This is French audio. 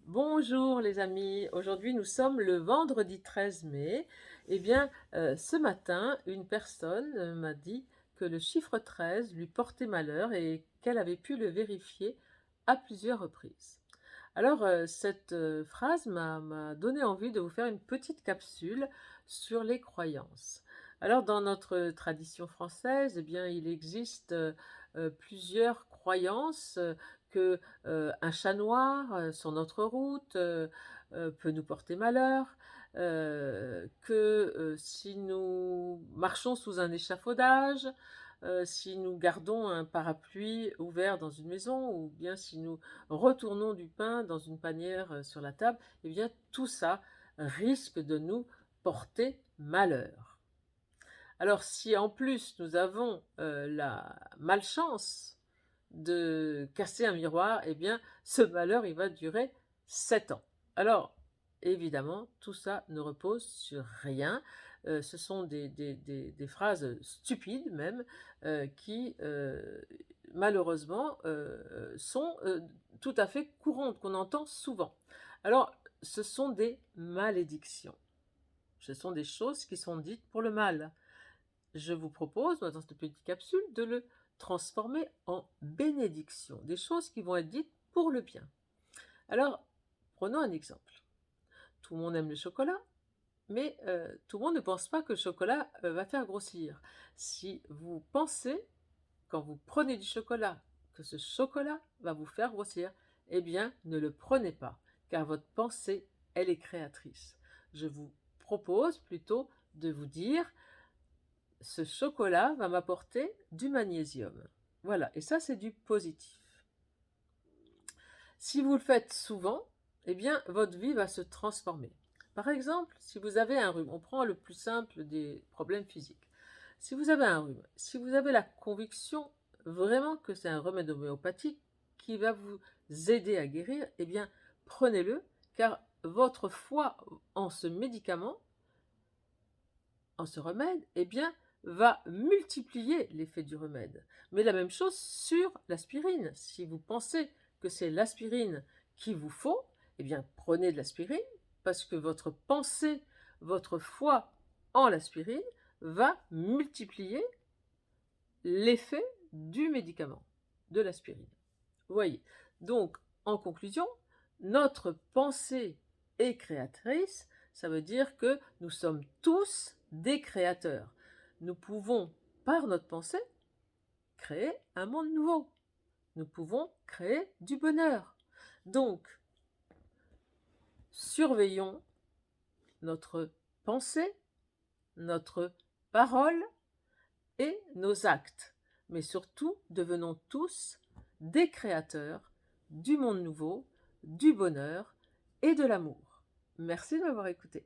Bonjour les amis, aujourd'hui nous sommes le vendredi 13 mai. Eh bien, ce matin, une personne m'a dit que le chiffre 13 lui portait malheur et qu'elle avait pu le vérifier à plusieurs reprises. Alors, cette phrase m'a donné envie de vous faire une petite capsule sur les croyances. Alors, dans notre tradition française, eh bien, il existe plusieurs croyances que un chat noir sur notre route peut nous porter malheur, que si nous marchons sous un échafaudage, si nous gardons un parapluie ouvert dans une maison ou bien si nous retournons du pain dans une panière sur la table, eh bien tout ça risque de nous porter malheur. Alors si en plus nous avons la malchance de casser un miroir, eh bien ce malheur il va durer 7 ans. Alors évidemment tout ça ne repose sur rien. Ce sont des phrases stupides même qui malheureusement sont tout à fait courantes, qu'on entend souvent. Alors ce sont des malédictions. Ce sont des choses qui sont dites pour le mal. Je vous propose, dans cette petite capsule, de le transformer en bénédiction, des choses qui vont être dites pour le bien. Alors, prenons un exemple. Tout le monde aime le chocolat, mais tout le monde ne pense pas que le chocolat va faire grossir. Si vous pensez, quand vous prenez du chocolat, que ce chocolat va vous faire grossir, eh bien, ne le prenez pas, car votre pensée, elle est créatrice. Je vous propose plutôt de vous dire ce chocolat va m'apporter du magnésium. Voilà, et ça c'est du positif. Si vous le faites souvent, eh bien votre vie va se transformer. Par exemple, si vous avez un rhume, on prend le plus simple des problèmes physiques. Si vous avez un rhume, si vous avez la conviction vraiment que c'est un remède homéopathique qui va vous aider à guérir, eh bien prenez-le, car votre foi en ce médicament, en ce remède, eh bien, va multiplier l'effet du remède. Mais la même chose sur l'aspirine. Si vous pensez que c'est l'aspirine qu'il vous faut, eh bien, prenez de l'aspirine parce que votre pensée, votre foi en l'aspirine va multiplier l'effet du médicament, de l'aspirine. Vous voyez. Donc, en conclusion, notre pensée est créatrice, ça veut dire que nous sommes tous des créateurs. Nous pouvons, par notre pensée, créer un monde nouveau. Nous pouvons créer du bonheur. Donc, surveillons notre pensée, notre parole et nos actes. Mais surtout, devenons tous des créateurs du monde nouveau, du bonheur et de l'amour. Merci de m'avoir écouté.